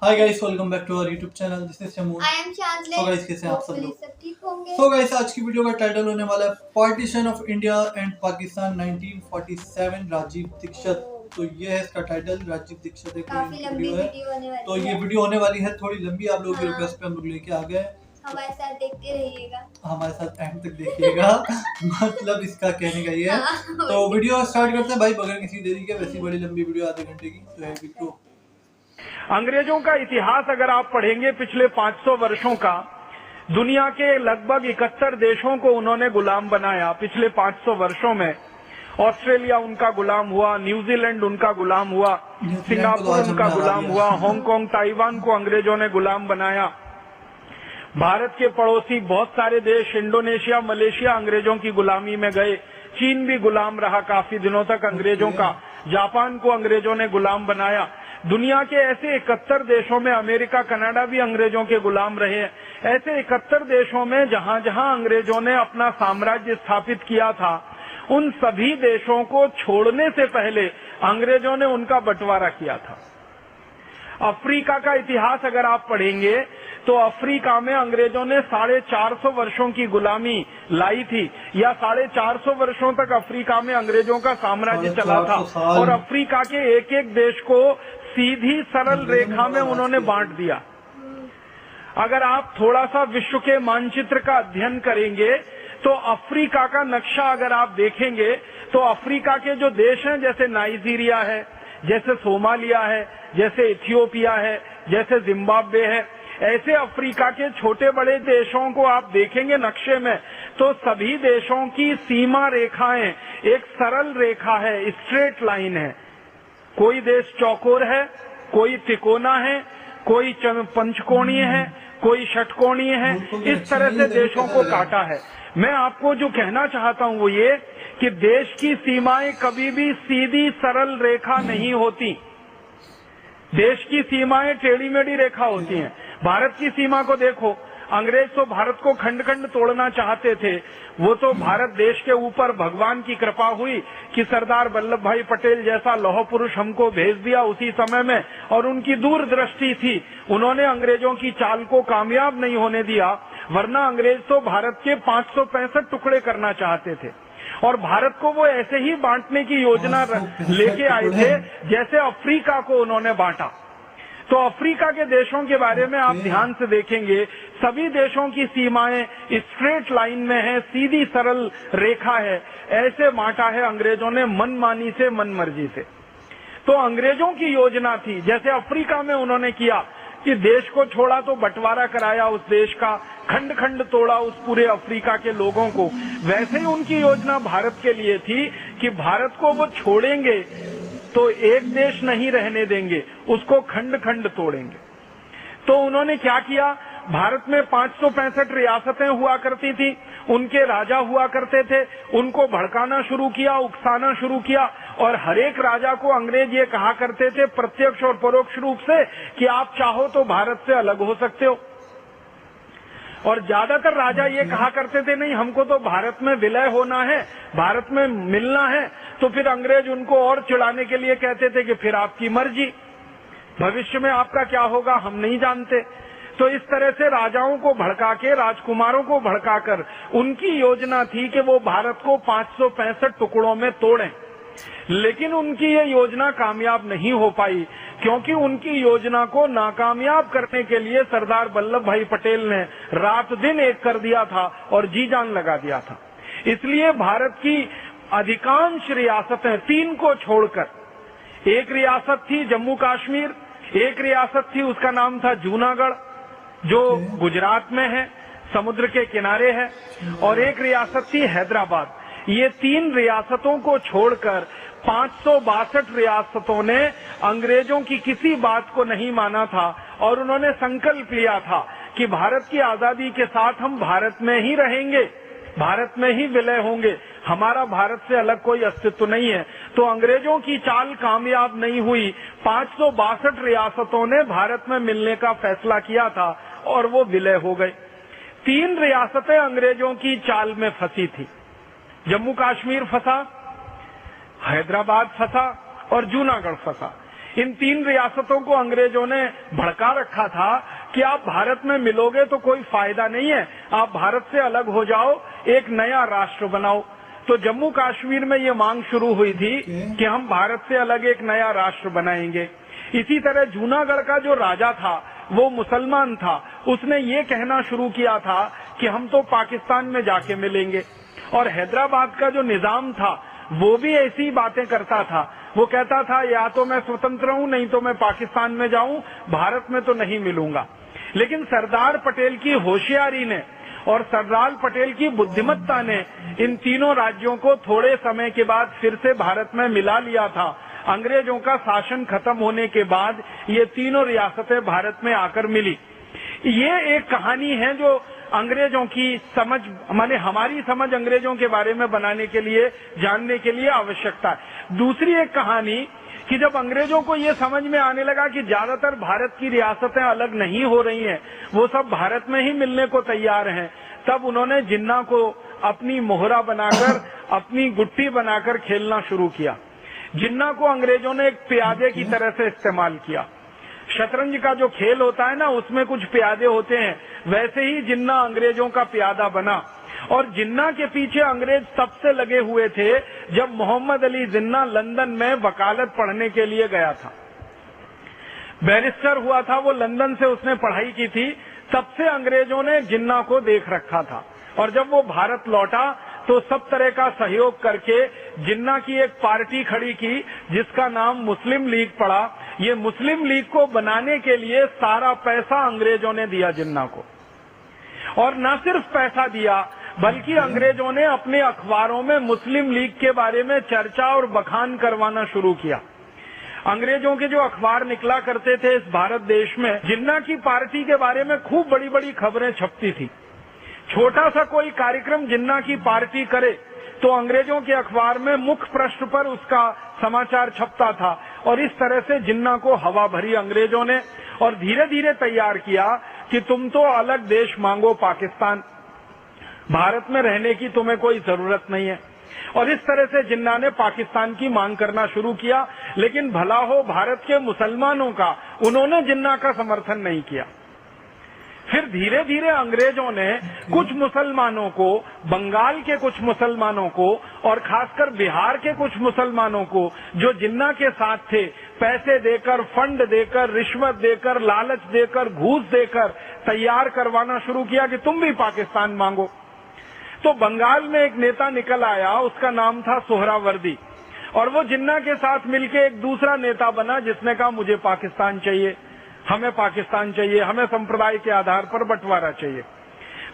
Hi guys, welcome back to our YouTube channel. This is Shamoon. I am Shazle. So guys, कैसे हैं आप सब लोग? सब ठीक होंगे। सो गाइस, आज की वीडियो का टाइटल होने वाला है partition of India and Pakistan 1947 Rajiv Dixit. तो ये है इसका टाइटल, राजीव दीक्षित एक काफी लंबी वीडियो है। वीडियो होने वाली तो है। ये वीडियो होने वाली है थोड़ी लंबी, आप लोगों की हाँ। रिक्वेस्ट पे हम लोग लेके आ गए। हमारे साथ देखते रहिएगा, हमारे साथ एंड तक देखिएगा। मतलब इसका कहने का ये है। हाँ, तो वीडियो स्टार्ट करते हैं भाई, बगैर किसी देरी के। वैसी बड़ी लंबी वीडियो आधे घंटे की, तो है वीडियो। अंग्रेजों का इतिहास अगर आप पढ़ेंगे पिछले 500 वर्षों का, दुनिया के लगभग 71 देशों को उन्होंने गुलाम बनाया। पिछले 500 वर्षों में ऑस्ट्रेलिया उनका गुलाम हुआ, न्यूजीलैंड उनका गुलाम हुआ, सिंगापुर उनका गुलाम हुआ, हांगकांग, ताइवान को अंग्रेजों ने गुलाम बनाया। भारत के पड़ोसी बहुत सारे देश, इंडोनेशिया, मलेशिया अंग्रेजों की गुलामी में गए। चीन भी गुलाम रहा काफी दिनों तक अंग्रेजों का। जापान को अंग्रेजों ने गुलाम बनाया। दुनिया के ऐसे 71 देशों में, अमेरिका, कनाडा भी अंग्रेजों के गुलाम रहे हैं। ऐसे 71 देशों में जहां जहां अंग्रेजों ने अपना साम्राज्य स्थापित किया था, उन सभी देशों को छोड़ने से पहले अंग्रेजों ने उनका बंटवारा किया था। अफ्रीका का इतिहास अगर आप पढ़ेंगे तो अफ्रीका में अंग्रेजों ने 450 वर्षों की गुलामी लाई थी, या 450 वर्षों तक अफ्रीका में अंग्रेजों का साम्राज्य चला था। और अफ्रीका के एक एक देश को सीधी सरल रेखा में उन्होंने बांट दिया। अगर आप थोड़ा सा विश्व के मानचित्र का अध्ययन करेंगे तो अफ्रीका का नक्शा अगर आप देखेंगे तो अफ्रीका के जो देश हैं, जैसे नाइजीरिया है, जैसे सोमालिया है, जैसे इथियोपिया है, जैसे जिम्बाब्वे है, ऐसे अफ्रीका के छोटे बड़े देशों को आप देखेंगे नक्शे में, तो सभी देशों की सीमा रेखाएं एक सरल रेखा है, स्ट्रेट लाइन है। कोई देश चौकोर है, कोई तिकोना है, कोई पंचकोणीय है, कोई षटकोणीय है। इस तरह से देशों को काटा है। मैं आपको जो कहना चाहता हूं वो ये कि देश की सीमाएं कभी भी सीधी सरल रेखा नहीं होती। देश की सीमाएं टेढ़ी मेढ़ी रेखा होती हैं। भारत की सीमा को देखो, अंग्रेज तो भारत को खंड खंड तोड़ना चाहते थे। वो तो भारत देश के ऊपर भगवान की कृपा हुई कि सरदार वल्लभ भाई पटेल जैसा लौह पुरुष हमको भेज दिया उसी समय में, और उनकी दूरदृष्टि थी। उन्होंने अंग्रेजों की चाल को कामयाब नहीं होने दिया, वरना अंग्रेज तो भारत के 565 टुकड़े करना चाहते थे। और भारत को वो ऐसे ही बांटने की योजना लेके आए थे जैसे अफ्रीका को उन्होंने बांटा। तो अफ्रीका के देशों के बारे में आप ध्यान से देखेंगे, सभी देशों की सीमाएं स्ट्रेट लाइन में है, सीधी सरल रेखा है। ऐसे बांटा है अंग्रेजों ने मनमानी से, मनमर्जी से। तो अंग्रेजों की योजना थी, जैसे अफ्रीका में उन्होंने किया कि देश को छोड़ा तो बंटवारा कराया उस देश का, खंड खंड तोड़ा उस पूरे अफ्रीका के लोगों को, वैसे ही उनकी योजना भारत के लिए थी कि भारत को वो छोड़ेंगे तो एक देश नहीं रहने देंगे, उसको खंड खंड तोड़ेंगे। तो उन्होंने क्या किया, भारत में 565 रियासतें हुआ करती थी, उनके राजा हुआ करते थे, उनको भड़काना शुरू किया, उकसाना शुरू किया। और हर एक राजा को अंग्रेज ये कहा करते थे प्रत्यक्ष और परोक्ष रूप से कि आप चाहो तो भारत से अलग हो सकते हो। और ज्यादातर राजा ये कहा करते थे नहीं, हमको तो भारत में विलय होना है, भारत में मिलना है। तो फिर अंग्रेज उनको और चिढ़ाने के लिए कहते थे कि फिर आपकी मर्जी, भविष्य में आपका क्या होगा हम नहीं जानते। तो इस तरह से राजाओं को भड़का के, राजकुमारों को भड़काकर उनकी योजना थी कि वो भारत को 565 टुकड़ों में तोड़ें। लेकिन उनकी ये योजना कामयाब नहीं हो पाई, क्योंकि उनकी योजना को नाकामयाब करने के लिए सरदार वल्लभ भाई पटेल ने रात दिन एक कर दिया था और जी जान लगा दिया था। इसलिए भारत की अधिकांश रियासतें, 3 को छोड़कर, एक रियासत थी जम्मू कश्मीर, एक रियासत थी उसका नाम था जूनागढ़ जो गुजरात में है, समुद्र के किनारे है, और एक रियासत थी हैदराबाद। ये 3 रियासतों को छोड़कर 562 रियासतों ने अंग्रेजों की किसी बात को नहीं माना था, और उन्होंने संकल्प लिया था कि भारत की आजादी के साथ हम भारत में ही रहेंगे, भारत में ही विलय होंगे, हमारा भारत से अलग कोई अस्तित्व नहीं है। तो अंग्रेजों की चाल कामयाब नहीं हुई। 562 रियासतों ने भारत में मिलने का फैसला किया था और वो विलय हो गए। 3 रियासतें अंग्रेजों की चाल में फंसी थी, जम्मू कश्मीर फंसा, हैदराबाद फंसा और जूनागढ़ फंसा। इन 3 रियासतों को अंग्रेजों ने भड़का रखा था कि आप भारत में मिलोगे तो कोई फायदा नहीं है, आप भारत से अलग हो जाओ, एक नया राष्ट्र बनाओ। तो जम्मू कश्मीर में ये मांग शुरू हुई थी कि हम भारत से अलग एक नया राष्ट्र बनाएंगे। इसी तरह जूनागढ़ का जो राजा था वो मुसलमान था, उसने ये कहना शुरू किया था कि हम तो पाकिस्तान में जाके मिलेंगे। और हैदराबाद का जो निजाम था वो भी ऐसी बातें करता था, वो कहता था या तो मैं स्वतंत्र हूं, नहीं तो मैं पाकिस्तान में जाऊं, भारत में तो नहीं मिलूंगा। लेकिन सरदार पटेल की होशियारी ने और सरदार पटेल की बुद्धिमत्ता ने इन तीनों राज्यों को थोड़े समय के बाद फिर से भारत में मिला लिया था। अंग्रेजों का शासन खत्म होने के बाद ये तीनों रियासतें भारत में आकर मिली। ये एक कहानी है जो अंग्रेजों की समझ, माने हमारी समझ अंग्रेजों के बारे में बनाने के लिए, जानने के लिए आवश्यकता है। दूसरी एक कहानी कि जब अंग्रेजों को ये समझ में आने लगा कि ज्यादातर भारत की रियासतें अलग नहीं हो रही हैं, वो सब भारत में ही मिलने को तैयार हैं, तब उन्होंने जिन्ना को अपनी मोहरा बनाकर, अपनी गुट्टी बनाकर खेलना शुरू किया। जिन्ना को अंग्रेजों ने एक प्यादे की तरह से इस्तेमाल किया। शतरंज का जो खेल होता है ना, उसमें कुछ प्यादे होते हैं, वैसे ही जिन्ना अंग्रेजों का प्यादा बना। और जिन्ना के पीछे अंग्रेज तब से लगे हुए थे जब मोहम्मद अली जिन्ना लंदन में वकालत पढ़ने के लिए गया था। बैरिस्टर हुआ था वो, लंदन से उसने पढ़ाई की थी, तब से अंग्रेजों ने जिन्ना को देख रखा था। और जब वो भारत लौटा तो सब तरह का सहयोग करके जिन्ना की एक पार्टी खड़ी की जिसका नाम मुस्लिम लीग पड़ा। ये मुस्लिम लीग को बनाने के लिए सारा पैसा अंग्रेजों ने दिया जिन्ना को, और न सिर्फ पैसा दिया बल्कि अंग्रेजों ने अपने अखबारों में मुस्लिम लीग के बारे में चर्चा और बखान करवाना शुरू किया। अंग्रेजों के जो अखबार निकला करते थे इस भारत देश में, जिन्ना की पार्टी के बारे में खूब बड़ी बड़ी खबरें छपती थी। छोटा सा कोई कार्यक्रम जिन्ना की पार्टी करे तो अंग्रेजों के अखबार में मुख्य पृष्ठ पर उसका समाचार छपता था। और इस तरह से जिन्ना को हवा भरी अंग्रेजों ने, और धीरे धीरे तैयार किया कि तुम तो अलग देश मांगो पाकिस्तान, भारत में रहने की तुम्हें कोई जरूरत नहीं है। और इस तरह से जिन्ना ने पाकिस्तान की मांग करना शुरू किया। लेकिन भला हो भारत के मुसलमानों का, उन्होंने जिन्ना का समर्थन नहीं किया। फिर धीरे धीरे अंग्रेजों ने कुछ मुसलमानों को, बंगाल के कुछ मुसलमानों को और खासकर बिहार के कुछ मुसलमानों को जो जिन्ना के साथ थे, पैसे देकर, फंड देकर, रिश्वत देकर, लालच देकर, घूस देकर तैयार करवाना शुरू किया कि तुम भी पाकिस्तान मांगो। तो बंगाल में एक नेता निकल आया, उसका नाम था सोहरावर्दी, और वो जिन्ना के साथ मिलके एक दूसरा नेता बना जिसने कहा मुझे पाकिस्तान चाहिए, हमें पाकिस्तान चाहिए, हमें संप्रदाय के आधार पर बंटवारा चाहिए।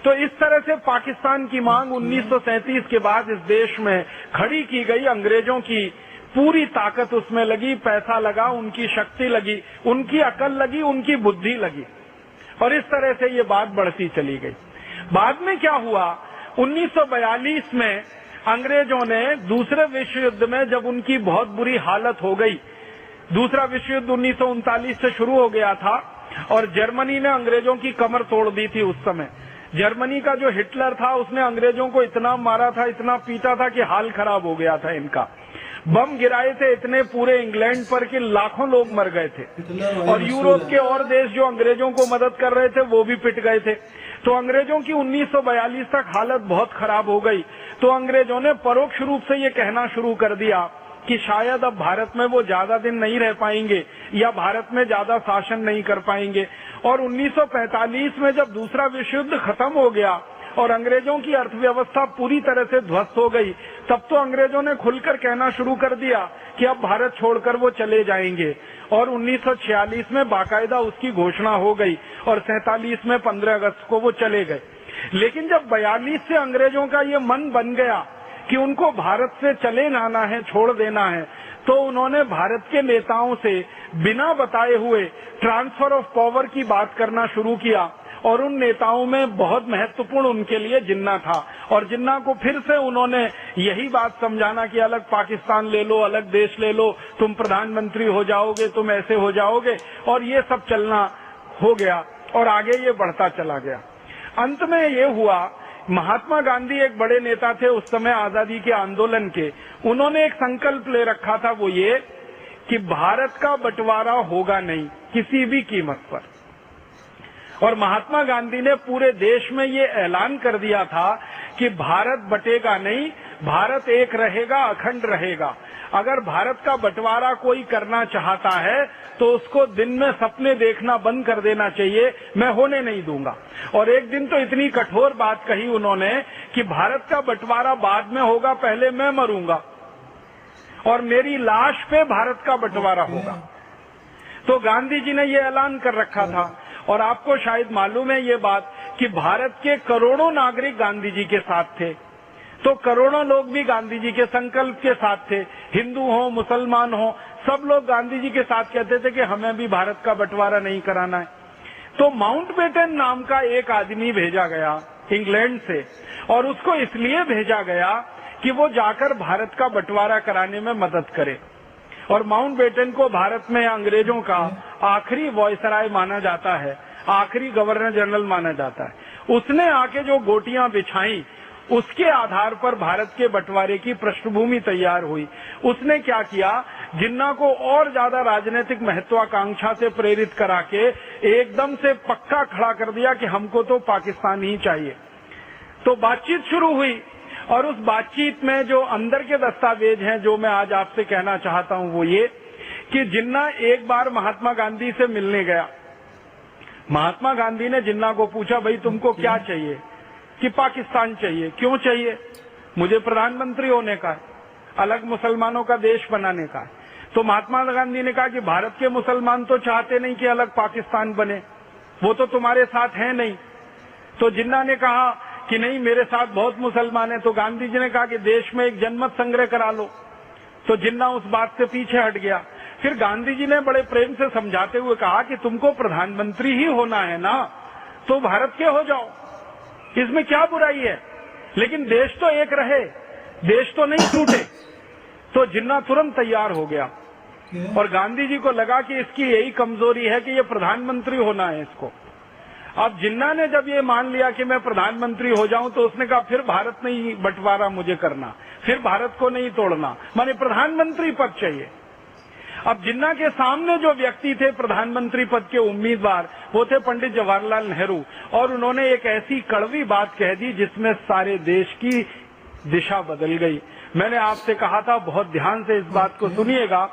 तो इस तरह से पाकिस्तान की मांग 1937 के बाद इस देश में खड़ी की गई। अंग्रेजों की पूरी ताकत उसमें लगी, पैसा लगा, उनकी शक्ति लगी, उनकी अकल लगी, उनकी बुद्धि लगी, और इस तरह से ये बात बढ़ती चली गई। बाद में क्या हुआ, 1942 में अंग्रेजों ने दूसरे विश्व युद्ध में जब उनकी बहुत बुरी हालत हो गई, दूसरा विश्व युद्ध 1939 से शुरू हो गया था और जर्मनी ने अंग्रेजों की कमर तोड़ दी थी। उस समय जर्मनी का जो हिटलर था उसने अंग्रेजों को इतना मारा था, इतना पीटा था कि हाल खराब हो गया था इनका। बम गिराए थे इतने पूरे इंग्लैंड पर कि लाखों लोग मर गए थे, और यूरोप के और देश जो अंग्रेजों को मदद कर रहे थे वो भी पिट गए थे। तो अंग्रेजों की 1942 तक हालत बहुत खराब हो गई। तो अंग्रेजों ने परोक्ष रूप से ये कहना शुरू कर दिया कि शायद अब भारत में वो ज्यादा दिन नहीं रह पाएंगे या भारत में ज्यादा शासन नहीं कर पाएंगे। और 1945 में जब दूसरा विश्व युद्ध खत्म हो गया और अंग्रेजों की अर्थव्यवस्था पूरी तरह से ध्वस्त हो गई, तब तो अंग्रेजों ने खुलकर कहना शुरू कर दिया कि अब भारत छोड़कर वो चले जाएंगे। और 1946 में बाकायदा उसकी घोषणा हो गई और 47 में 15 अगस्त को वो चले गए। लेकिन जब 42 से अंग्रेजों का ये मन बन गया कि उनको भारत से चले जाना है, छोड़ देना है, तो उन्होंने भारत के नेताओं से बिना बताए हुए ट्रांसफर ऑफ पावर की बात करना शुरू किया। और उन नेताओं में बहुत महत्वपूर्ण उनके लिए जिन्ना था, और जिन्ना को फिर से उन्होंने यही बात समझाना कि अलग पाकिस्तान ले लो, अलग देश ले लो, तुम प्रधानमंत्री हो जाओगे, तुम ऐसे हो जाओगे, और ये सब चलना हो गया और आगे ये बढ़ता चला गया। अंत में ये हुआ, महात्मा गांधी एक बड़े नेता थे उस समय आजादी के आंदोलन के, उन्होंने एक संकल्प ले रखा था, वो ये कि भारत का बंटवारा होगा नहीं किसी भी कीमत पर। और महात्मा गांधी ने पूरे देश में ये ऐलान कर दिया था कि भारत बटेगा नहीं, भारत एक रहेगा, अखंड रहेगा। अगर भारत का बंटवारा कोई करना चाहता है तो उसको दिन में सपने देखना बंद कर देना चाहिए, मैं होने नहीं दूंगा। और एक दिन तो इतनी कठोर बात कही उन्होंने कि भारत का बंटवारा बाद में होगा, पहले मैं मरूंगा और मेरी लाश पे भारत का बंटवारा होगा। तो गांधी जी ने ये ऐलान कर रखा था। और आपको शायद मालूम है ये बात कि भारत के करोड़ों नागरिक गांधी जी के साथ थे, तो करोड़ों लोग भी गांधी जी के संकल्प के साथ थे। हिंदू हो, मुसलमान हो, सब लोग गांधी जी के साथ कहते थे कि हमें भी भारत का बंटवारा नहीं कराना है। तो माउंटबेटन नाम का एक आदमी भेजा गया इंग्लैंड से, और उसको इसलिए भेजा गया कि वो जाकर भारत का बंटवारा कराने में मदद करे। और माउंटबेटन को भारत में अंग्रेजों का आखिरी वॉयसराय माना जाता है, आखिरी गवर्नर जनरल माना जाता है। उसने आके जो गोटियां बिछाई, उसके आधार पर भारत के बंटवारे की पृष्ठभूमि तैयार हुई। उसने क्या किया, जिन्ना को और ज्यादा राजनीतिक महत्वाकांक्षा से प्रेरित करा के एकदम से पक्का खड़ा कर दिया कि हमको तो पाकिस्तान ही चाहिए। तो बातचीत शुरू हुई, और उस बातचीत में जो अंदर के दस्तावेज हैं जो मैं आज आपसे कहना चाहता हूं वो ये कि जिन्ना एक बार महात्मा गांधी से मिलने गया। महात्मा गांधी ने जिन्ना को पूछा, भाई तुमको क्या चाहिए? कि पाकिस्तान चाहिए। क्यों चाहिए? मुझे प्रधानमंत्री होने का है, अलग मुसलमानों का देश बनाने का है। तो महात्मा गांधी ने कहा कि भारत के मुसलमान तो चाहते नहीं कि अलग पाकिस्तान बने, वो तो तुम्हारे साथ है नहीं। तो जिन्ना ने कहा कि नहीं, मेरे साथ बहुत मुसलमान है। तो गांधी जी ने कहा कि देश में एक जनमत संग्रह करा लो। तो जिन्ना उस बात से पीछे हट गया। फिर गांधी जी ने बड़े प्रेम से समझाते हुए कहा कि तुमको प्रधानमंत्री ही होना है ना, तो भारत के हो जाओ, इसमें क्या बुराई है, लेकिन देश तो एक रहे, देश तो नहीं टूटे। तो जिन्ना तुरंत तैयार हो गया, और गांधी जी को लगा कि इसकी यही कमजोरी है कि ये प्रधानमंत्री होना है इसको। अब जिन्ना ने जब ये मान लिया कि मैं प्रधानमंत्री हो जाऊं, तो उसने कहा फिर भारत नहीं बंटवारा मुझे करना, फिर भारत को नहीं तोड़ना, माने प्रधानमंत्री पद चाहिए। अब जिन्ना के सामने जो व्यक्ति थे प्रधानमंत्री पद के उम्मीदवार, वो थे पंडित जवाहरलाल नेहरू। और उन्होंने एक ऐसी कड़वी बात कह दी जिसमें सारे देश की दिशा बदल गई। मैंने आपसे कहा था, बहुत ध्यान से इस बात को सुनिएगा,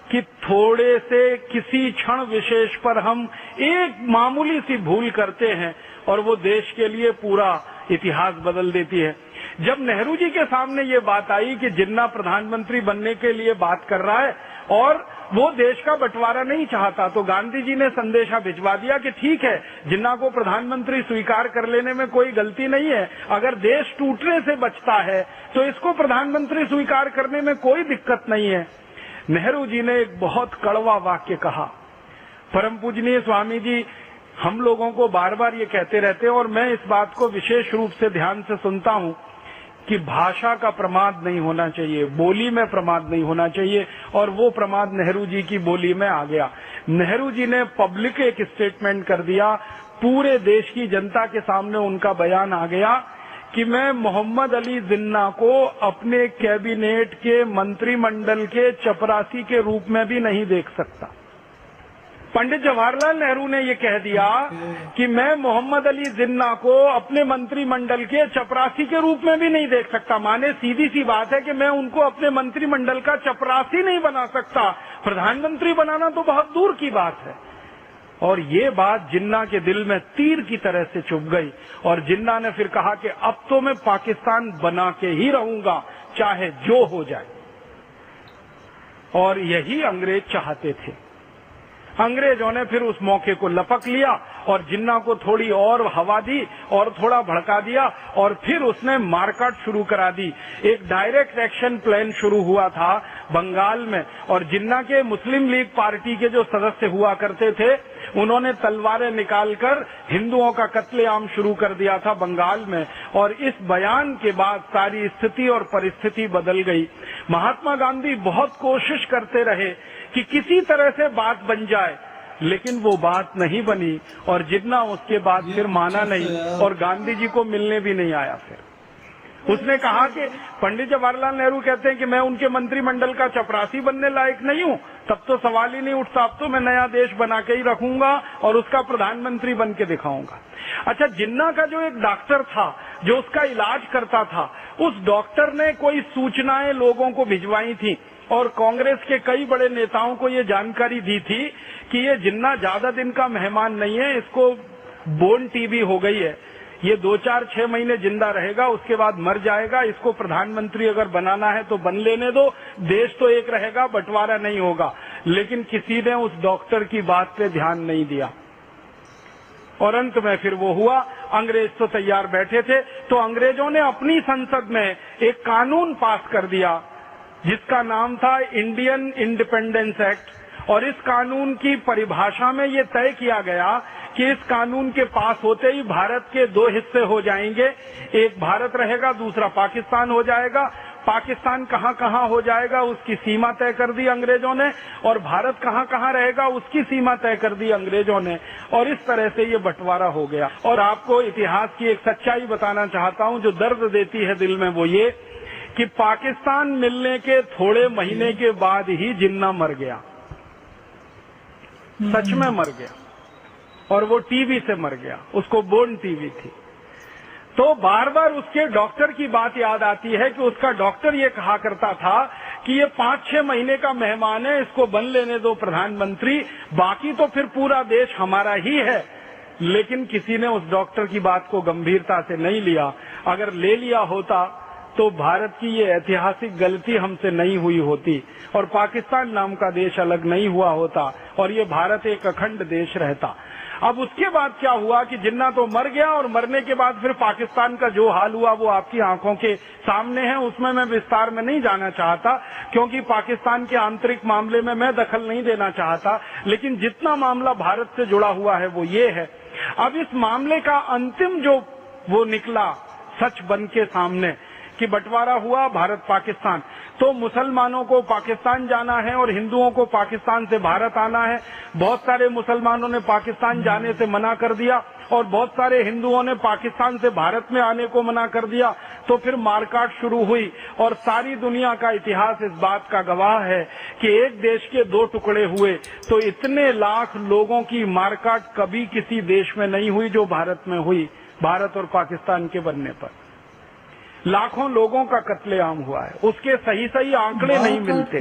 कि थोड़े से किसी क्षण विशेष पर हम एक मामूली सी भूल करते हैं और वो देश के लिए पूरा इतिहास बदल देती है। जब नेहरू जी के सामने ये बात आई कि जिन्ना प्रधानमंत्री बनने के लिए बात कर रहा है और वो देश का बंटवारा नहीं चाहता, तो गांधी जी ने संदेशा भिजवा दिया कि ठीक है, जिन्ना को प्रधानमंत्री स्वीकार कर लेने में कोई गलती नहीं है, अगर देश टूटने से बचता है तो इसको प्रधानमंत्री स्वीकार करने में कोई दिक्कत नहीं है। नेहरू जी ने एक बहुत कड़वा वाक्य कहा। परम पूजनीय स्वामी जी हम लोगों को बार बार ये कहते रहते हैं, और मैं इस बात को विशेष रूप से ध्यान से सुनता हूँ, कि भाषा का प्रमाद नहीं होना चाहिए, बोली में प्रमाद नहीं होना चाहिए, और वो प्रमाद नेहरू जी की बोली में आ गया। नेहरू जी ने पब्लिक एक स्टेटमेंट कर दिया, पूरे देश की जनता के सामने उनका बयान आ गया कि मैं मोहम्मद अली जिन्ना को अपने कैबिनेट के मंत्रिमंडल के चपरासी के रूप में भी नहीं देख सकता। पंडित जवाहरलाल नेहरू ने ये कह दिया कि मैं मोहम्मद अली जिन्ना को अपने मंत्रिमंडल के चपरासी के रूप में भी नहीं देख सकता। माने सीधी सी बात है कि मैं उनको अपने मंत्रिमंडल का चपरासी नहीं बना सकता, प्रधानमंत्री बनाना तो बहुत दूर की बात है। और ये बात जिन्ना के दिल में तीर की तरह से चुभ गई, और जिन्ना ने फिर कहा कि अब तो मैं पाकिस्तान बना के ही रहूंगा, चाहे जो हो जाए। और यही अंग्रेज चाहते थे। अंग्रेजों ने फिर उस मौके को लपक लिया और जिन्ना को थोड़ी और हवा दी और थोड़ा भड़का दिया, और फिर उसने मारकाट शुरू करा दी। एक डायरेक्ट एक्शन प्लान शुरू हुआ था बंगाल में, और जिन्ना के मुस्लिम लीग पार्टी के जो सदस्य हुआ करते थे, उन्होंने तलवारें निकालकर हिंदुओं का कत्लेआम शुरू कर दिया था बंगाल में। और इस बयान के बाद सारी स्थिति और परिस्थिति बदल गई। महात्मा गांधी बहुत कोशिश करते रहे कि किसी तरह से बात बन जाए, लेकिन वो बात नहीं बनी, और जिन्ना उसके बाद फिर माना नहीं और गांधी जी को मिलने भी नहीं आया फिर। उसने कहा कि पंडित जवाहरलाल नेहरू कहते हैं कि मैं उनके मंत्रिमंडल का चपरासी बनने लायक नहीं हूं, तब तो सवाल ही नहीं उठता, अब तो मैं नया देश बना के ही रखूंगा और उसका प्रधानमंत्री बन के दिखाऊंगा। अच्छा, जिन्ना का जो एक डॉक्टर था जो उसका इलाज करता था, उस डॉक्टर ने कोई सूचनाएं लोगों को भिजवाई थी और कांग्रेस के कई बड़े नेताओं को ये जानकारी दी थी कि ये जिन्ना ज्यादा दिन का मेहमान नहीं है, इसको बोन टीबी हो गई है, ये 2-4-6 महीने जिंदा रहेगा, उसके बाद मर जाएगा, इसको प्रधानमंत्री अगर बनाना है तो बन लेने दो, देश तो एक रहेगा, बंटवारा नहीं होगा। लेकिन किसी ने उस डॉक्टर की बात पे ध्यान नहीं दिया और अंत में फिर वो हुआ। अंग्रेज तो तैयार बैठे थे, तो अंग्रेजों ने अपनी संसद में एक कानून पास कर दिया जिसका नाम था इंडियन इंडिपेंडेंस एक्ट, और इस कानून की परिभाषा में ये तय किया गया कि इस कानून के पास होते ही भारत के 2 हिस्से हो जाएंगे, एक भारत रहेगा, दूसरा पाकिस्तान हो जाएगा। पाकिस्तान कहां कहां हो जाएगा उसकी सीमा तय कर दी अंग्रेजों ने, और भारत कहां कहां रहेगा उसकी सीमा तय कर दी अंग्रेजों ने, और इस तरह से ये बंटवारा हो गया। और आपको इतिहास की एक सच्चाई बताना चाहता हूं जो दर्द देती है दिल में, वो ये कि पाकिस्तान मिलने के थोड़े महीने के बाद ही जिन्ना मर गया, सच में मर गया, और वो टीबी से मर गया, उसको बोन टीबी थी। तो बार बार उसके डॉक्टर की बात याद आती है कि उसका डॉक्टर ये कहा करता था कि ये 5-6 महीने का मेहमान है, इसको बन लेने दो प्रधानमंत्री, बाकी तो फिर पूरा देश हमारा ही है। लेकिन किसी ने उस डॉक्टर की बात को गंभीरता से नहीं लिया। अगर ले लिया होता तो भारत की ये ऐतिहासिक गलती हमसे नहीं हुई होती और पाकिस्तान नाम का देश अलग नहीं हुआ होता और ये भारत एक अखंड देश रहता। अब उसके बाद क्या हुआ कि जिन्ना तो मर गया, और मरने के बाद फिर पाकिस्तान का जो हाल हुआ वो आपकी आंखों के सामने है। उसमें मैं विस्तार में नहीं जाना चाहता क्योंकि पाकिस्तान के आंतरिक मामले में मैं दखल नहीं देना चाहता, लेकिन जितना मामला भारत से जुड़ा हुआ है वो ये है। अब इस मामले का अंतिम जो वो निकला सच बन के सामने कि बंटवारा हुआ भारत पाकिस्तान, तो मुसलमानों को पाकिस्तान जाना है और हिंदुओं को पाकिस्तान से भारत आना है। बहुत सारे मुसलमानों ने पाकिस्तान जाने से मना कर दिया और बहुत सारे हिंदुओं ने पाकिस्तान से भारत में आने को मना कर दिया। तो फिर मारकाट शुरू हुई और सारी दुनिया का इतिहास इस बात का गवाह है कि एक देश के 2 टुकड़े हुए तो इतने लाख लोगों की मारकाट कभी किसी देश में नहीं हुई जो भारत में हुई। भारत और पाकिस्तान के बनने पर लाखों लोगों का कत्लेआम हुआ है, उसके सही आंकड़े नहीं मिलते।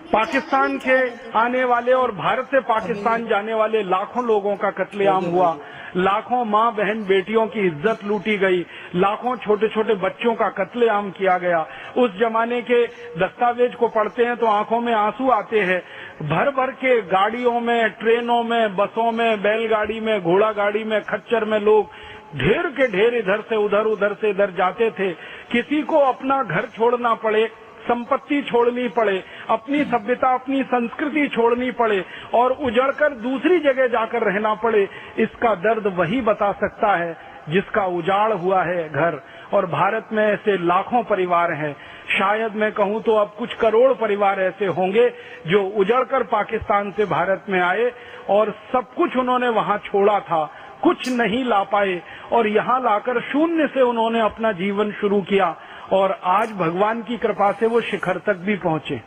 पाकिस्तान के आने वाले और भारत से पाकिस्तान जाने वाले लाखों लोगों का कत्लेआम हुआ, लाखों माँ बहन बेटियों की इज्जत लूटी गई, लाखों छोटे छोटे बच्चों का कत्लेआम किया गया। उस जमाने के दस्तावेज को पढ़ते हैं तो आंखों में आंसू आते हैं। भर भर के गाड़ियों में, ट्रेनों में, बसों में, बैलगाड़ी में, घोड़ा गाड़ी में, खच्चर में लोग ढेर के ढेर इधर से उधर, उधर से इधर जाते थे। किसी को अपना घर छोड़ना पड़े, संपत्ति छोड़नी पड़े, अपनी सभ्यता, अपनी संस्कृति छोड़नी पड़े और उजड़कर दूसरी जगह जाकर रहना पड़े, इसका दर्द वही बता सकता है जिसका उजाड़ हुआ है घर। और भारत में ऐसे लाखों परिवार हैं, शायद मैं कहूं तो अब कुछ करोड़ परिवार ऐसे होंगे जो उजड़कर पाकिस्तान से भारत में आए और सब कुछ उन्होंने वहां छोड़ा था, कुछ नहीं ला पाए और यहाँ लाकर शून्य से उन्होंने अपना जीवन शुरू किया और आज भगवान की कृपा से वो शिखर तक भी पहुंचे।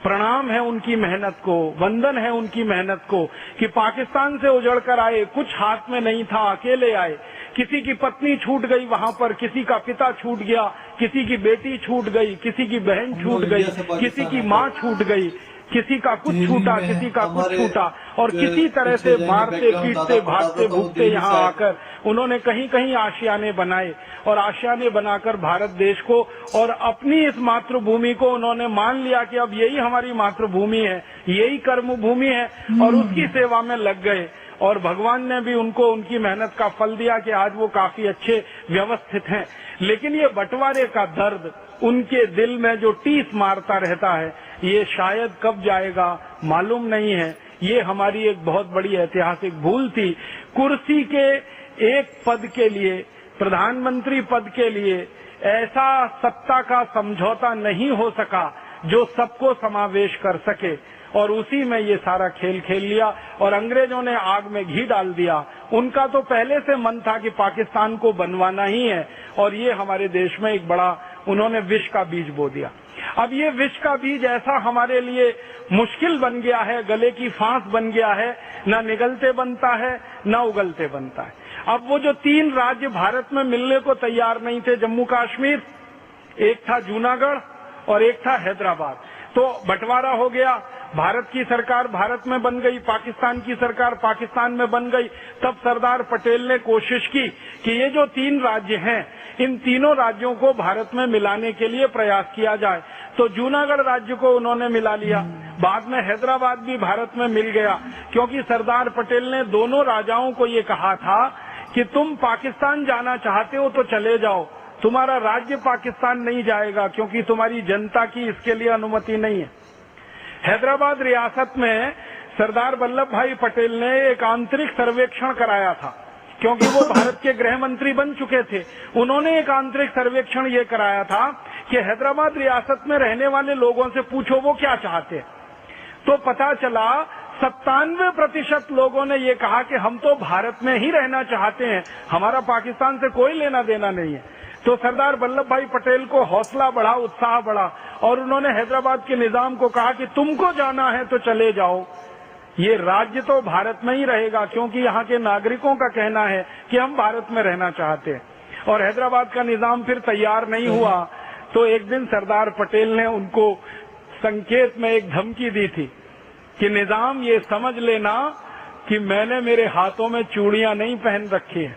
प्रणाम है उनकी मेहनत को, वंदन है उनकी मेहनत को कि पाकिस्तान से उजड़कर आए, कुछ हाथ में नहीं था, अकेले आए। किसी की पत्नी छूट गई वहां पर, किसी का पिता छूट गया, किसी की बेटी छूट गई, किसी की बहन छूट गई, किसी की माँ छूट गई, किसी का कुछ छूटा, किसी का कुछ छूटा और किसी तरह से मारते पीटते भागते भूगते यहाँ आकर उन्होंने कहीं कहीं आशियाने बनाए और आशियाने बनाकर भारत देश को और अपनी इस मातृभूमि को उन्होंने मान लिया कि अब यही हमारी मातृभूमि है, यही कर्म भूमि है और उसकी सेवा में लग गए। और भगवान ने भी उनको उनकी मेहनत का फल दिया कि आज वो काफी अच्छे व्यवस्थित हैं। लेकिन ये बंटवारे का दर्द उनके दिल में जो टीस मारता रहता है, ये शायद कब जाएगा मालूम नहीं है। ये हमारी एक बहुत बड़ी ऐतिहासिक भूल थी। कुर्सी के एक पद के लिए, प्रधानमंत्री पद के लिए ऐसा सत्ता का समझौता नहीं हो सका जो सबको समावेश कर सके। और उसी में ये सारा खेल खेल लिया और अंग्रेजों ने आग में घी डाल दिया। उनका तो पहले से मन था कि पाकिस्तान को बनवाना ही है और ये हमारे देश में एक बड़ा उन्होंने विष का बीज बो दिया। अब ये विष का बीज ऐसा हमारे लिए मुश्किल बन गया है, गले की फांस बन गया है, ना निगलते बनता है ना उगलते बनता है। अब वो जो 3 राज्य भारत में मिलने को तैयार नहीं थे, जम्मू कश्मीर, एक था जूनागढ़ और एक था हैदराबाद, तो बंटवारा हो गया। भारत की सरकार भारत में बन गई, पाकिस्तान की सरकार पाकिस्तान में बन गई। तब सरदार पटेल ने कोशिश की कि ये जो 3 राज्य हैं, इन तीनों राज्यों को भारत में मिलाने के लिए प्रयास किया जाए। तो जूनागढ़ राज्य को उन्होंने मिला लिया, बाद में हैदराबाद भी भारत में मिल गया, क्योंकि सरदार पटेल ने दोनों राजाओं को ये कहा था कि तुम पाकिस्तान जाना चाहते हो तो चले जाओ, तुम्हारा राज्य पाकिस्तान नहीं जाएगा, क्योंकि तुम्हारी जनता की इसके लिए अनुमति नहीं है। हैदराबाद रियासत में सरदार वल्लभ भाई पटेल ने एक आंतरिक सर्वेक्षण कराया था, क्योंकि वो भारत के गृह मंत्री बन चुके थे। उन्होंने एक आंतरिक सर्वेक्षण ये कराया था कि हैदराबाद रियासत में रहने वाले लोगों से पूछो वो क्या चाहते हैं। तो पता चला 97% लोगों ने ये कहा कि हम तो भारत में ही रहना चाहते हैं, हमारा पाकिस्तान से कोई लेना देना नहीं है। तो सरदार वल्लभ भाई पटेल को हौसला बढ़ा, उत्साह बढ़ा और उन्होंने हैदराबाद के निजाम को कहा कि तुमको जाना है तो चले जाओ, ये राज्य तो भारत में ही रहेगा, क्योंकि यहाँ के नागरिकों का कहना है कि हम भारत में रहना चाहते हैं। और हैदराबाद का निजाम फिर तैयार नहीं हुआ, तो एक दिन सरदार पटेल ने उनको संकेत में एक धमकी दी थी कि निजाम ये समझ लेना कि मैंने मेरे हाथों में चूड़ियां नहीं पहन रखी है,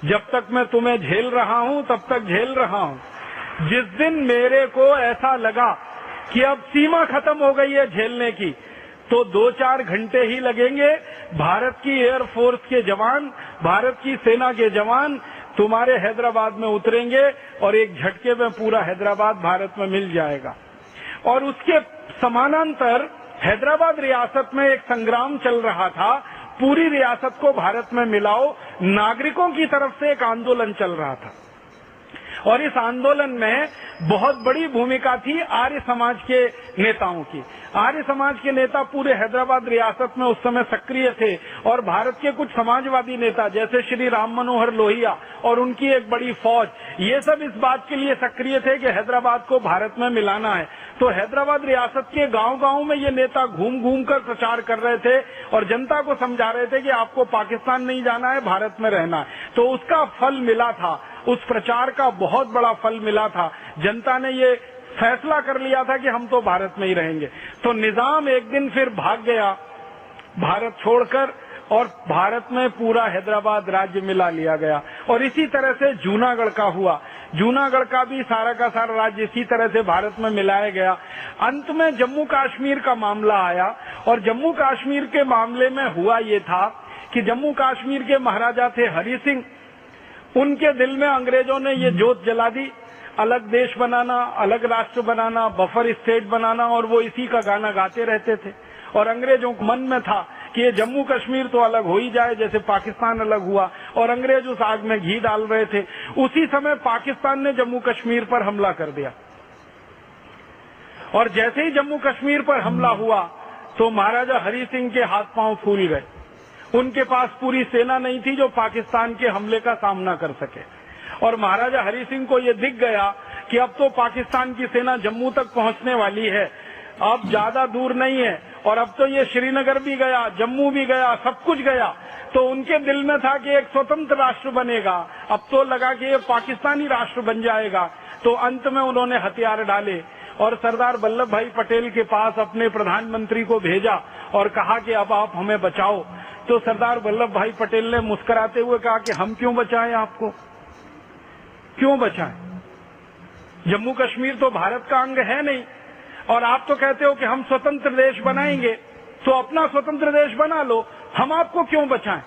जब तक मैं तुम्हें झेल रहा हूं तब तक झेल रहा हूं। जिस दिन मेरे को ऐसा लगा कि अब सीमा खत्म हो गई है झेलने की, तो 2-4 घंटे ही लगेंगे, भारत की एयरफोर्स के जवान, भारत की सेना के जवान तुम्हारे हैदराबाद में उतरेंगे और एक झटके में पूरा हैदराबाद भारत में मिल जाएगा। और उसके समानांतर हैदराबाद रियासत में एक संग्राम चल रहा था, पूरी रियासत को भारत में मिलाओ, नागरिकों की तरफ से एक आंदोलन चल रहा था। और इस आंदोलन में बहुत बड़ी भूमिका थी आर्य समाज के नेताओं की। आर्य समाज के नेता पूरे हैदराबाद रियासत में उस समय सक्रिय थे और भारत के कुछ समाजवादी नेता जैसे श्री राम मनोहर लोहिया और उनकी एक बड़ी फौज, ये सब इस बात के लिए सक्रिय थे कि हैदराबाद को भारत में मिलाना है। तो हैदराबाद रियासत के गांव-गांव में ये नेता घूम घूम कर प्रचार कर रहे थे और जनता को समझा रहे थे कि आपको पाकिस्तान नहीं जाना है, भारत में रहना है। तो उसका फल मिला था, उस प्रचार का बहुत बड़ा फल मिला था। जनता ने ये फैसला कर लिया था कि हम तो भारत में ही रहेंगे। तो निजाम एक दिन फिर भाग गया भारत छोड़कर और भारत में पूरा हैदराबाद राज्य मिला लिया गया। और इसी तरह से जूनागढ़ का हुआ, जूनागढ़ का भी सारा का सारा राज्य इसी तरह से भारत में मिलाया गया। अंत में जम्मू कश्मीर का मामला आया और जम्मू कश्मीर के मामले में हुआ ये था कि जम्मू कश्मीर के महाराजा थे हरि सिंह, उनके दिल में अंग्रेजों ने ये जोत जला दी, अलग देश बनाना, अलग राष्ट्र बनाना, बफर स्टेट बनाना, और वो इसी का गाना गाते रहते थे। और अंग्रेजों के मन में था कि ये जम्मू कश्मीर तो अलग हो ही जाए जैसे पाकिस्तान अलग हुआ, और अंग्रेज उस आग में घी डाल रहे थे। उसी समय पाकिस्तान ने जम्मू कश्मीर पर हमला कर दिया और जैसे ही जम्मू कश्मीर पर हमला हुआ तो महाराजा हरि सिंह के हाथ पांव फूल गए। उनके पास पूरी सेना नहीं थी जो पाकिस्तान के हमले का सामना कर सके। और महाराजा हरि सिंह को ये दिख गया कि अब तो पाकिस्तान की सेना जम्मू तक पहुंचने वाली है, अब ज्यादा दूर नहीं है, और अब तो ये श्रीनगर भी गया, जम्मू भी गया, सब कुछ गया। तो उनके दिल में था कि एक स्वतंत्र राष्ट्र बनेगा, अब तो लगा कि ये पाकिस्तानी राष्ट्र बन जाएगा। तो अंत में उन्होंने हथियार डाले और सरदार वल्लभ भाई पटेल के पास अपने प्रधानमंत्री को भेजा और कहा कि अब आप हमें बचाओ। तो सरदार वल्लभ भाई पटेल ने मुस्कुराते हुए कहा कि हम क्यों बचाएं आपको, क्यों बचाएं? जम्मू कश्मीर तो भारत का अंग है नहीं, और आप तो कहते हो कि हम स्वतंत्र देश बनाएंगे, तो अपना स्वतंत्र देश बना लो, हम आपको क्यों बचाएं?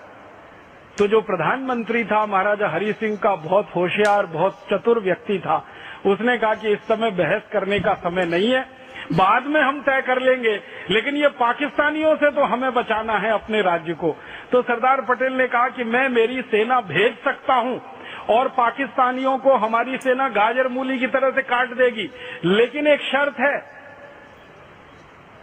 तो जो प्रधानमंत्री था महाराजा हरि सिंह का बहुत होशियार, बहुत चतुर व्यक्ति था, उसने कहा कि इस समय बहस करने का समय नहीं है, बाद में हम तय कर लेंगे, लेकिन ये पाकिस्तानियों से तो हमें बचाना है अपने राज्य को। तो सरदार पटेल ने कहा कि मैं मेरी सेना भेज सकता हूं और पाकिस्तानियों को हमारी सेना गाजर मूली की तरह से काट देगी, लेकिन एक शर्त है।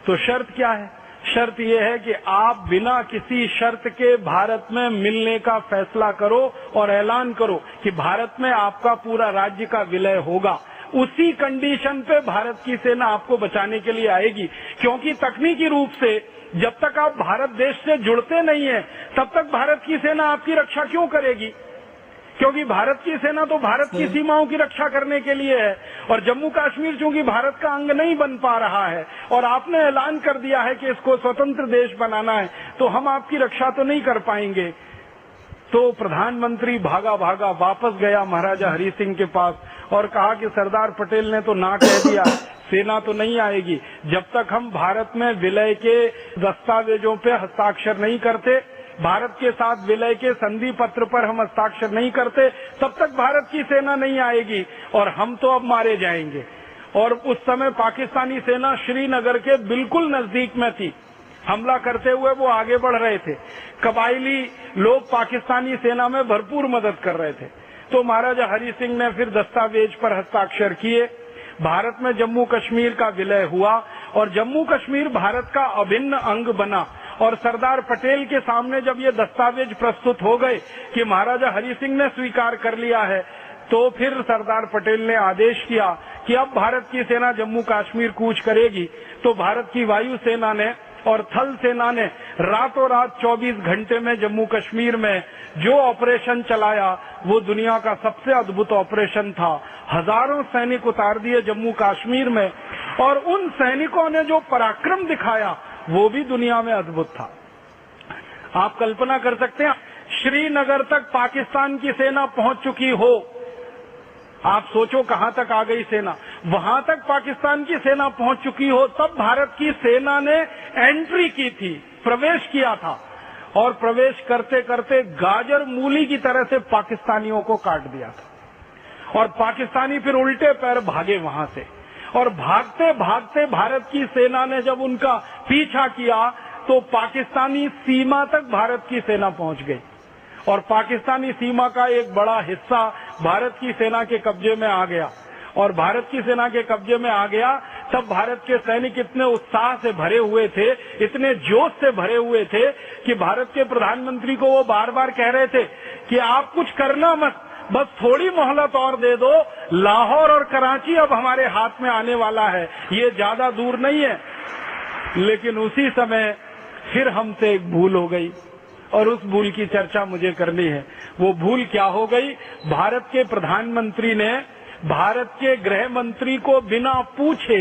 तो शर्त क्या है? शर्त यह है कि आप बिना किसी शर्त के भारत में मिलने का फैसला करो और ऐलान करो कि भारत में आपका पूरा राज्य का विलय होगा। उसी कंडीशन पे भारत की सेना आपको बचाने के लिए आएगी, क्योंकि तकनीकी रूप से जब तक आप भारत देश से जुड़ते नहीं है तब तक भारत की सेना आपकी रक्षा क्यों करेगी? क्योंकि भारत की सेना तो भारत की सीमाओं की रक्षा करने के लिए है, और जम्मू कश्मीर चूंकि भारत का अंग नहीं बन पा रहा है और आपने ऐलान कर दिया है कि इसको स्वतंत्र देश बनाना है, तो हम आपकी रक्षा तो नहीं कर पाएंगे। तो प्रधानमंत्री भागा भागा वापस गया महाराजा हरि सिंह के पास और कहा कि सरदार पटेल ने तो ना कह दिया, सेना तो नहीं आएगी। जब तक हम भारत में विलय के दस्तावेजों पे हस्ताक्षर नहीं करते, भारत के साथ विलय के संधि पत्र पर हम हस्ताक्षर नहीं करते, तब तक भारत की सेना नहीं आएगी और हम तो अब मारे जाएंगे। और उस समय पाकिस्तानी सेना श्रीनगर के बिल्कुल नजदीक में थी। हमला करते हुए वो आगे बढ़ रहे थे। कबायली लोग पाकिस्तानी सेना में भरपूर मदद कर रहे थे। तो महाराजा हरि सिंह ने फिर दस्तावेज पर हस्ताक्षर किए। भारत में जम्मू कश्मीर का विलय हुआ और जम्मू कश्मीर भारत का अभिन्न अंग बना। और सरदार पटेल के सामने जब ये दस्तावेज प्रस्तुत हो गए कि महाराजा हरि सिंह ने स्वीकार कर लिया है, तो फिर सरदार पटेल ने आदेश किया कि अब भारत की सेना जम्मू कश्मीर कूच करेगी। तो भारत की वायु सेना ने और थल सेना ने रातों रात 24 घंटे में जम्मू कश्मीर में जो ऑपरेशन चलाया वो दुनिया का सबसे अद्भुत ऑपरेशन था। हजारों सैनिक उतार दिए जम्मू कश्मीर में, और उन सैनिकों ने जो पराक्रम दिखाया वो भी दुनिया में अद्भुत था। आप कल्पना कर सकते हैं, श्रीनगर तक पाकिस्तान की सेना पहुंच चुकी हो। आप सोचो कहां तक आ गई सेना। वहां तक पाकिस्तान की सेना पहुंच चुकी हो, तब भारत की सेना ने एंट्री की थी, प्रवेश किया था, और प्रवेश करते करते गाजर मूली की तरह से पाकिस्तानियों को काट दिया था। और पाकिस्तानी फिर उल्टे पैर भागे वहां से, और भागते भागते भारत की सेना ने जब उनका पीछा किया तो पाकिस्तानी सीमा तक भारत की सेना पहुंच गई, और पाकिस्तानी सीमा का एक बड़ा हिस्सा भारत की सेना के कब्जे में आ गया। और भारत की सेना के कब्जे में आ गया तब भारत के सैनिक इतने उत्साह से भरे हुए थे, इतने जोश से भरे हुए थे कि भारत के प्रधानमंत्री को वो बार बार कह रहे थे कि आप कुछ करना मत, बस थोड़ी मोहलत और दे दो, लाहौर और कराची अब हमारे हाथ में आने वाला है, ये ज्यादा दूर नहीं है। लेकिन उसी समय फिर हमसे एक भूल हो गई, और उस भूल की चर्चा मुझे करनी है। वो भूल क्या हो गई? भारत के प्रधानमंत्री ने भारत के गृह मंत्री को बिना पूछे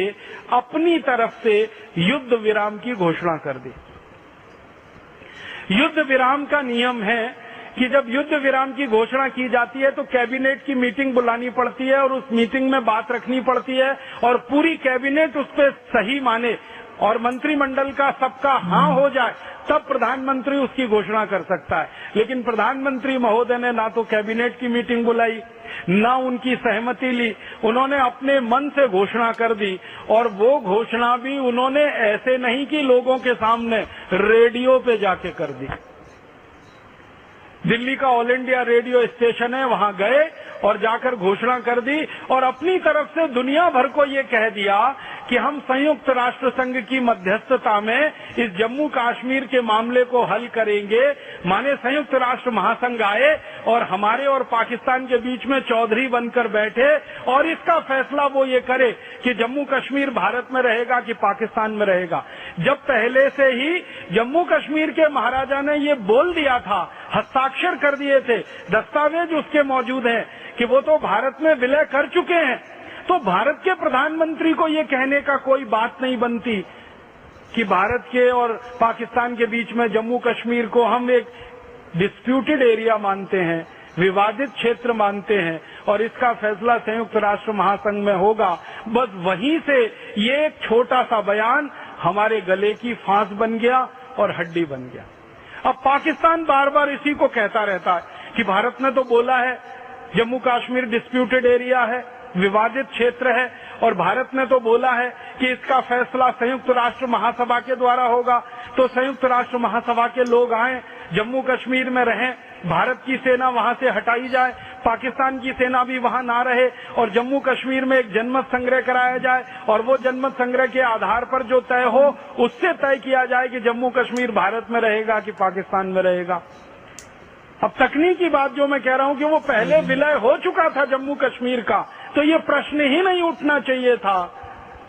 अपनी तरफ से युद्ध विराम की घोषणा कर दी। युद्ध विराम का नियम है कि जब युद्ध विराम की घोषणा की जाती है तो कैबिनेट की मीटिंग बुलानी पड़ती है, और उस मीटिंग में बात रखनी पड़ती है, और पूरी कैबिनेट उस पर सही माने और मंत्रिमंडल का सबका हाँ हो जाए, तब प्रधानमंत्री उसकी घोषणा कर सकता है। लेकिन प्रधानमंत्री महोदय ने ना तो कैबिनेट की मीटिंग बुलाई, ना उनकी सहमति ली, उन्होंने अपने मन से घोषणा कर दी। और वो घोषणा भी उन्होंने ऐसे नहीं कि लोगों के सामने, रेडियो पे जाके कर दी। दिल्ली का ऑल इंडिया रेडियो स्टेशन है, वहां गए और जाकर घोषणा कर दी, और अपनी तरफ से दुनिया भर को ये कह दिया कि हम संयुक्त राष्ट्र संघ की मध्यस्थता में इस जम्मू कश्मीर के मामले को हल करेंगे। माने संयुक्त राष्ट्र महासंघ आए और हमारे और पाकिस्तान के बीच में चौधरी बनकर बैठे, और इसका फैसला वो ये करे कि जम्मू कश्मीर भारत में रहेगा कि पाकिस्तान में रहेगा। जब पहले से ही जम्मू कश्मीर के महाराजा ने ये बोल दिया था, हस्ताक्षर कर दिए थे, दस्तावेज उसके मौजूद हैं कि वो तो भारत में विलय कर चुके हैं, तो भारत के प्रधानमंत्री को ये कहने का कोई बात नहीं बनती कि भारत के और पाकिस्तान के बीच में जम्मू कश्मीर को हम एक डिस्प्यूटेड एरिया मानते हैं, विवादित क्षेत्र मानते हैं, और इसका फैसला संयुक्त राष्ट्र महासंघ में होगा। बस वहीं से ये एक छोटा सा बयान हमारे गले की फांस बन गया और हड्डी बन गया। अब पाकिस्तान बार बार इसी को कहता रहता है कि भारत ने तो बोला है जम्मू कश्मीर डिस्प्यूटेड एरिया है, विवादित क्षेत्र है, और भारत ने तो बोला है कि इसका फैसला संयुक्त राष्ट्र महासभा के द्वारा होगा। तो संयुक्त राष्ट्र महासभा के लोग आए, जम्मू कश्मीर में रहें, भारत की सेना वहां से हटाई जाए, पाकिस्तान की सेना भी वहां ना रहे और जम्मू कश्मीर में एक जनमत संग्रह कराया जाए और वो जनमत संग्रह के आधार पर जो तय हो उससे तय किया जाए कि जम्मू कश्मीर भारत में रहेगा कि पाकिस्तान में रहेगा। अब तकनीकी बात जो मैं कह रहा हूं कि वो पहले विलय हो चुका था जम्मू कश्मीर का, तो ये प्रश्न ही नहीं उठना चाहिए था,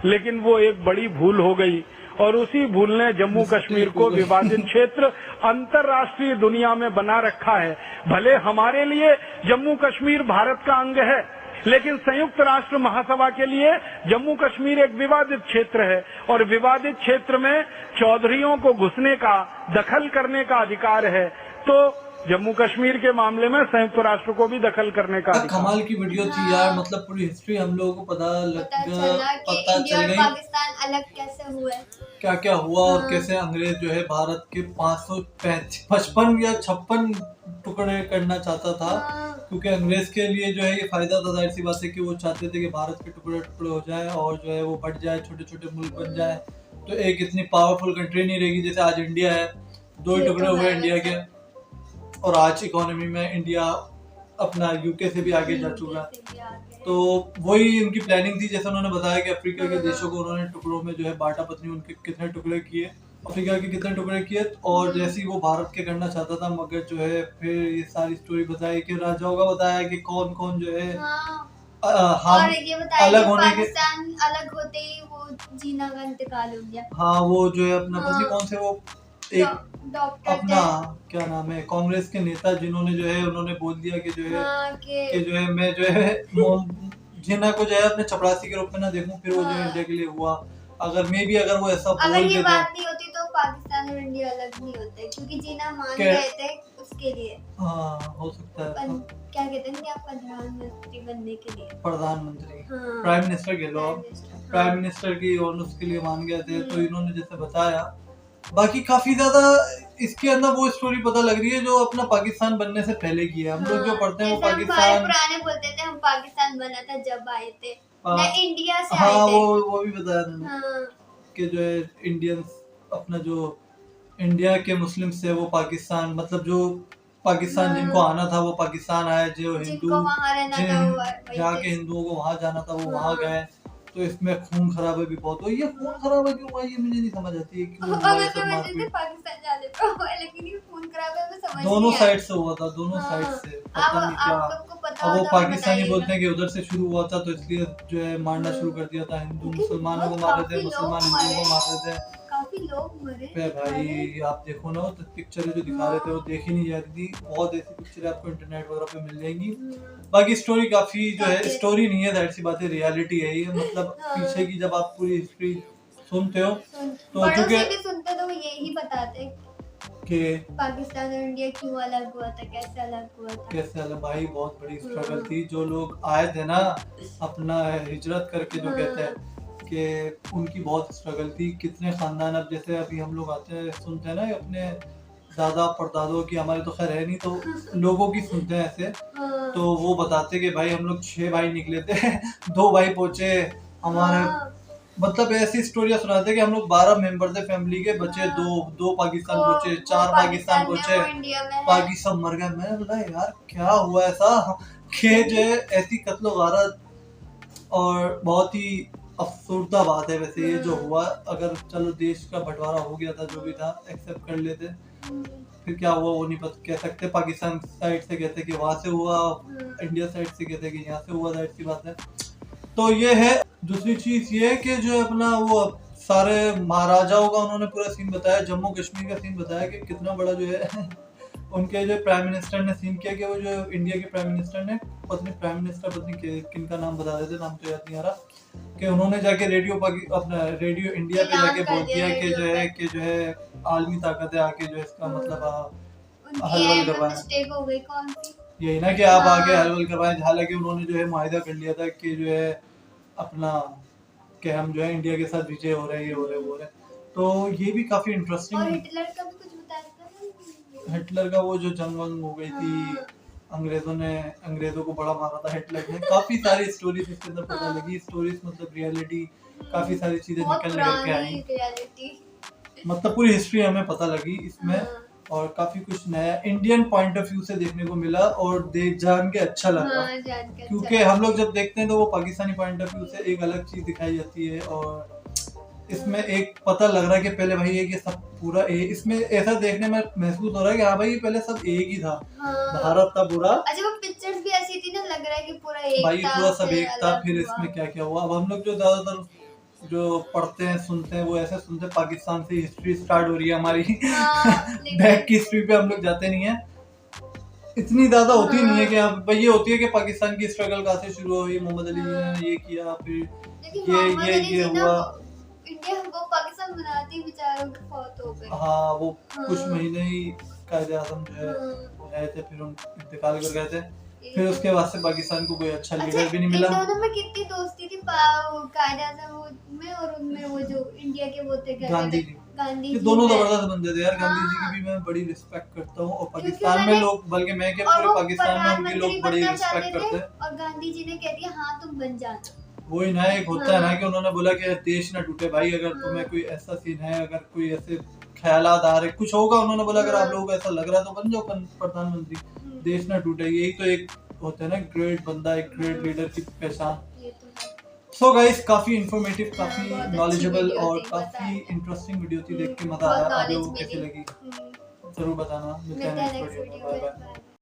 लेकिन वो एक बड़ी भूल हो गई और उसी भूल ने जम्मू कश्मीर को विभाजित क्षेत्र अंतर्राष्ट्रीय दुनिया में बना रखा है। भले हमारे लिए जम्मू कश्मीर भारत का अंग है, लेकिन संयुक्त राष्ट्र महासभा के लिए जम्मू कश्मीर एक विवादित क्षेत्र है और विवादित क्षेत्र में चौधरियों को घुसने का, दखल करने का अधिकार है। तो जम्मू कश्मीर के मामले में संयुक्त राष्ट्र को भी दखल करने का अधिकार। कमाल की वीडियो थी यार, मतलब पूरी हिस्ट्री हम लोगों को पता चल गई, पाकिस्तान अलग कैसे हुए, क्या क्या हुआ और कैसे अंग्रेज जो है भारत के 555 या 56 टुकड़े करना चाहता था। क्योंकि अंग्रेज के लिए जो है ये फायदा था, जाहिर सी बात है कि वो चाहते थे कि भारत के टुकड़े टुकड़े हो जाए और जो है वो बढ़ जाए, छोटे छोटे मुल्क बन जाए, तो एक इतनी पावरफुल कंट्री नहीं रहेगी जैसे आज इंडिया है। 2 टुकड़े हुए इंडिया के और आज इकोनॉमी में इंडिया अपना यूके से भी आगे जा चुका है। तो वही उनकी प्लानिंग थी, जैसे उन्होंने बताया कि अफ्रीका के देशों को उन्होंने टुकड़ों में जो है बांटा, पत्नी उनके कितने टुकड़े किए, अफ्रीका के कितने टुकड़े किए, और जैसे ही वो भारत के करना चाहता था, मगर जो है फिर ये सारी स्टोरी बताई कि राजाओं का बताया कि कौन कौन जो है और ये बताया अलग कि होने के, पाकिस्तान अलग होते ही वो जीना का इंतकाल हो गया। हाँ वो जो है अपना पत्नी कौन से वो एक डॉक्टर अपना क्या नाम है कांग्रेस के नेता, जिन्होंने जो है उन्होंने बोल दिया कि जो है कि जो है मैं जो है जिन्ना को जो है अपने चपरासी के रूप में ना देखूं, फिर वो जो है इंडिया के लिए हुआ। अगर वो ऐसा बोल अगर ये देता, बात नहीं होती तो पाकिस्तान और इंडिया अलग नहीं होते, क्योंकि जीना मान गए थे उसके लिए। हाँ हो सकता है, क्या कहते हैं कि आप प्रधानमंत्री बनने के लिए, प्रधानमंत्री प्राइम मिनिस्टर के लोग प्राइम मिनिस्टर की और उसके लिए मान गए थे। तो इन्होंने जैसे बताया, बाकी काफी ज्यादा इसके अंदर वो स्टोरी पता लग रही है जो अपना पाकिस्तान बनने से पहले की है। हम लोग जो पढ़ते हैं वो पाकिस्तान पुराने बोलते थे, हम पाकिस्तान बना था जब आए थे, इंडिया से हाँ आए थे। वो भी बताया उन्होंने कि जो है इंडियंस अपना जो इंडिया के मुस्लिम से वो पाकिस्तान, मतलब जो पाकिस्तान जिनको आना था वो पाकिस्तान आए, जो हिंदू जहाँ के हिंदुओं को वहाँ जाना था वो वहाँ गए। तो इसमें खून खराबे भी बहुत हुई। ये खून खराबा क्यों हुआ ये मुझे नहीं समझ आती है, क्यों हुआ ये सब मारपीट। पाकिस्तान जाने पे हुआ, लेकिन ये खून खराबा में समझ दोनों साइड से हुआ था, दोनों साइड से, पता नहीं क्या। अब वो पाकिस्तानी बोलते हैं कि उधर से शुरू हुआ था, तो इसलिए जो है मारना शुरू कर दिया था। हिंदू मुसलमानों को मार रहे थे, मुसलमान हिंदुओं को मार रहे थे। काफी लोग मरे भाई आप देखो ना, तो पिक्चरें जो दिखा रहे थे वो देखी नहीं जाती थी। बहुत ऐसी पिक्चरें आपको इंटरनेट वगैरह पे मिल जाएंगी। बाकी स्टोरी काफी जो है, स्टोरी नहीं है, जाहिर सी बात है रियलिटी है ये। मतलब पीछे की जब आप पूरी हिस्ट्री सुनते हो तो चूंकि सुनते तो वो यही बताते कि पाकिस्तान और इंडिया क्यों अलग हुआ था, कैसे अलग हुआ था, कैसे अलग। भाई बहुत बड़ी स्ट्रगल थी। जो लोग आए थे ना अपना हिजरत करके, जो कहते हैं कि उनकी बहुत स्ट्रगल थी। कितने खानदान, अब जैसे अभी हम लोग आते हैं सुनते हैं ना अपने दादा परदादों की, हमारे तो खैर है नहीं, तो लोगों की सुनते हैं ऐसे, तो वो बताते कि भाई हम लोग 6 भाई निकले थे 2 भाई पहुंचे हमारे, मतलब ऐसी स्टोरियां सुनाते कि हम लोग 12 मेंबर थे फैमिली के, बचे 2 पाकिस्तान पहुंचे, 4 पाकिस्तान पहुंचे, बाकी सब मर गए। मैंने बोला यार क्या हुआ ऐसा कि जो ऐसी कत्लो गारत, और बहुत ही अफसोसदा बात है वैसे ये जो हुआ। अगर चलो देश का बंटवारा हो गया था, जो भी था एक्सेप्ट कर लेते, फिर क्या हुआ वो नहीं पता कह सकते। पाकिस्तान साइड से कहते कि वहां से हुआ, इंडिया साइड से कहते कि यहाँ से हुआ, जाहिर सी बात है। तो ये है। दूसरी चीज ये है कि जो अपना वो सारे महाराजाओं का उन्होंने पूरा सीन बताया, जम्मू कश्मीर का सीन बताया कि कितना बड़ा जो है उनके जो प्राइम मिनिस्टर ने सीन किया कि वो जो इंडिया के प्राइम मिनिस्टर ने पत्नी किन का नाम बता देते, नाम तो याद नहीं आ रहा, कि उन्होंने जाके अपना रेडियो इंडिया पे जाके बोल दिया कि जो है आलमी ताकत है आके जो इसका मतलब हलवल करवाएं। यही ना कि आप आके हलवल करवाएं। हालांकि उन्होंने जो है मुआहिदा कर लिया था कि जो है अपना कि हम जो है इंडिया के साथ विजय हो रहे हैं, ये हो रहे वो रहे। तो ये भी काफी इंटरेस्टिंग। और हिटलर का भी कुछ बताया था, हिटलर का वो जो जंग हो गई थी, अंग्रेजों को बड़ा मारा था हिटलर ने। काफी सारी स्टोरीज इसके अंदर पता लगी। स्टोरीज मतलब रियलिटी, काफी सारी चीजें निकल के आई, मतलब पूरी हिस्ट्री हमें पता लगी इसमें। और काफी कुछ नया इंडियन पॉइंट ऑफ व्यू से देखने को मिला और देख जान के अच्छा लगा। हाँ, जान के क्योंकि अच्छा हम लोग जब देखते हैं तो वो पाकिस्तानी पॉइंट ऑफ व्यू से एक अलग चीज दिखाई जाती है और इसमें एक पता लग रहा है कि पहले भाई एक ये सब पूरा इसमें ऐसा देखने में महसूस हो रहा है कि हाँ भाई पहले सब एक ही था, हाँ। भारत था पूरा। अच्छा वो पिक्चर्स भी ऐसी थी ना, लग रहा है कि पूरा एक भाई था, पूरा सब फिर एक था, अलग फिर हुआ। इसमें क्या क्या हुआ। अब हम लोग जो ज्यादातर जो पढ़ते हैं सुनते हैं वो ऐसे सुनते हैं पाकिस्तान से हिस्ट्री स्टार्ट हो रही है हमारी। हाँ, लेकिन- बैक की हिस्ट्री पे हम लोग जाते नहीं है, इतनी ज्यादा होती हाँ। नहीं है कि हाँ भाई ये होती है कि पाकिस्तान की स्ट्रगल कहाँ से शुरू हुई, मोहम्मद अली जी हाँ। ने ये किया, फिर लेकिन ये मोहम्मद ये अली ये जी ना, हुआ। इंडिया वो पाकिस्तान बनाते ही बेचारों की फौत हो गई। हाँ वो हाँ। कुछ महीने ही कायदे आजम जो है हाँ। रहे थे, फिर उन इंतकाल कर गए थे। फिर उसके बाद से पाकिस्तान को कोई अच्छा लीडर भी नहीं इन मिला। दोनों में कितनी दोस्ती थी कायदे-आज़म में और उनमें वो जो इंडिया के वो थे क्या गांधी कहते जी। हैं? गांधी ये जी दोनों में। जबरदस्त बंदे थे यार, गांधी जी हाँ। की भी मैं बड़ी रिस्पेक्ट करता हूँ और क्योंकि पाकिस्तान में मैंने- लोग, बल्कि मैं क्या और पूरे वो पाकिस्तान में उनके लोग प्रधानमंत्री बड़ी बनना रिस्पेक्ट चाहते करते थे हैं। और गांधी जी ने कह दिया हाँ तुम बन जाना। वही ना एक होता है ना हाँ। कि उन्होंने बोला कि देश ना टूटे भाई, अगर हाँ। तुम्हें कोई ऐसा सीन है, अगर कोई ऐसे ख्यालात आ रहे, कुछ होगा, उन्होंने बोला अगर आप हाँ। लोगों को ऐसा लग रहा है तो बन जाओ प्रधानमंत्री, देश ना टूटे। यही तो एक होता है ना ग्रेट बंदा, एक ग्रेट लीडर की पहचान। ये तो है। सो गाइस काफी इंफॉर्मेटिव, काफी बहुत अच्छी नॉलेजेबल वीडियो और थी, काफी बताया। इंटरेस्टिंग वीडियो थी, देख के मजा बहुत आया। आप knowledge लोगों को कैसी मिली। लगी जरूर बताना। मिलते हैं मिलते हैं नेक्स्ट नेक्स्ट वीडियो में, वीडियो बाय में। बाय। बाय।